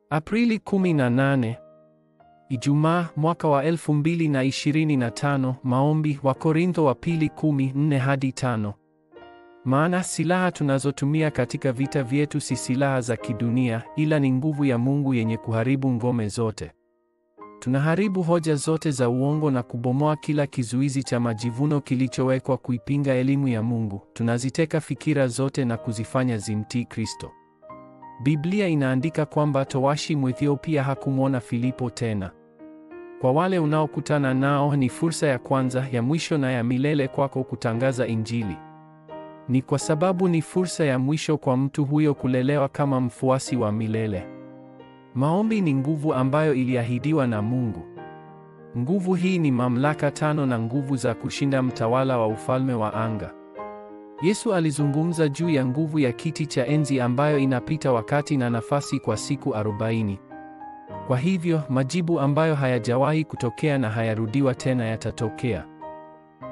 Aprili 18. Ijumaa, mwaka wa 2025. Maombi, Wakorintho wa pili 10:4 hadi 5. Maana silaha tunazotumia katika vita vyetu si silaha za kidunia, ila ni nguvu ya Mungu yenye kuharibu ngome zote. Tunaharibu hoja zote za uongo na kubomoa kila kizuizi cha majivuno kilichowekwa kuipinga elimu ya Mungu. Tunaziteka fikira zote na kuzifanya zimtii Kristo. Biblia inaandika kwamba towashi Mwethiopia hakumwona Filipo tena. Kwa wale unaokutana nao ni fursa ya kwanza, ya mwisho na ya milele kwako kutangaza Injili. Ni kwa sababu ni fursa ya mwisho kwa mtu huyo kulelewa kama mfuasi wa milele. Maombi ni nguvu ambayo iliahidiwa na Mungu. Nguvu hii ni mamlaka 5 na nguvu za kushinda mtawala wa ufalme wa anga. Yesu alizungumza juu ya nguvu ya kiti cha enzi ambayo inapita wakati na nafasi kwa siku 40. Kwa hivyo, majibu ambayo hayajawahi kutokea na hayarudiwa tena yatatokea.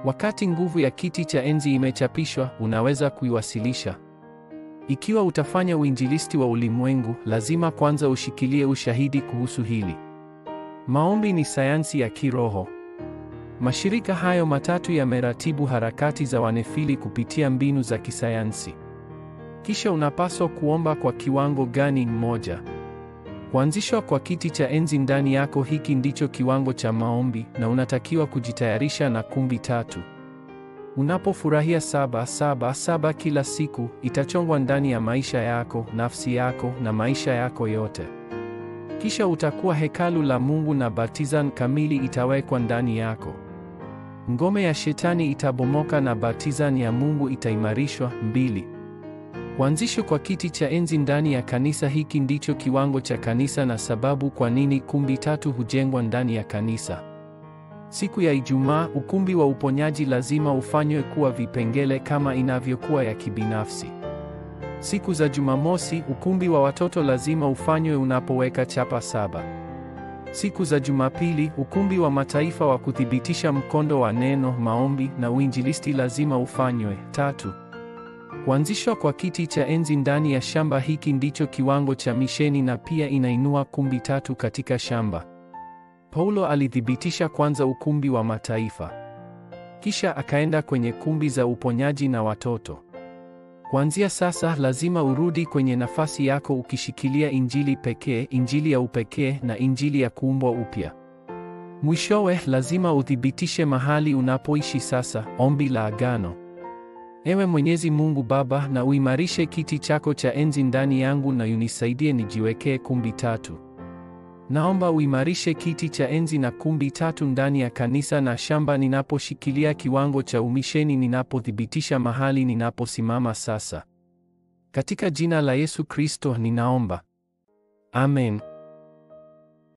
Wakati nguvu ya kiti cha enzi imechapishwa, unaweza kuiwasilisha. Ikiwa utafanya uinjilisti wa ulimwengu, lazima kwanza ushikilie ushahidi kuhusu hili. Maombi ni sayansi ya kiroho. Mashirika hayo matatu yameratibu harakati za wanefili kupitia mbinu za kisayansi. Kisha unapaswa kuomba kwa kiwango gani? Mmoja. Kuanzishwa kwa kiti cha enzi ndani yako, hiki ndicho kiwango cha maombi, na unatakiwa kujitayarisha na kumbi 3. Unapofurahia 777 kila siku, itachongwa ndani ya maisha yako, nafsi yako na maisha yako yote. Kisha utakuwa hekalu la Mungu na baptizan kamili itawekwa ndani yako. Ngome ya shetani itabomoka na baptizan ya Mungu itaimarishwa. 2. Kuanzishwa kwa kiti cha enzi ndani ya kanisa, hiki ndicho kiwango cha kanisa na sababu kwa nini kumbi 3 hujengwa ndani ya kanisa. Siku ya Ijumaa, ukumbi wa uponyaji lazima ufanywe kuwa vipengele kama inavyokuwa ya kibinafsi. Siku za Jumamosi, ukumbi wa watoto lazima ufanywe unapoweka chapa 7. Siku za Jumapili, ukumbi wa mataifa wa kuthibitisha mkondo wa neno, maombi na uinjilisti lazima ufanywe. 3. Kuanzishwa kwa kiti cha enzi ndani ya shamba, hiki ndicho kiwango cha misheni na pia inainua kumbi 3 katika shamba. Paulo alithibitisha kwanza ukumbi wa mataifa. Kisha akaenda kwenye kumbi za uponyaji na watoto. Kuanzia sasa lazima urudi kwenye nafasi yako ukishikilia injili pekee, injili ya upekee na injili ya kuumbwa upya. Mwishowe lazima uthibitishe mahali unapoishi sasa, ombi la agano. Ewe Mwenyezi Mungu Baba, na uimarishe kiti chako cha enzi ndani yangu na unisaidie nijiwekee kumbi 3. Naomba uimarishe kiti cha enzi na kumbi 3 ndani ya kanisa na shamba ninaposhikilia kiwango cha umisheni, ninapothibitisha mahali ninaposimama sasa. Katika jina la Yesu Kristo ninaomba. Amen.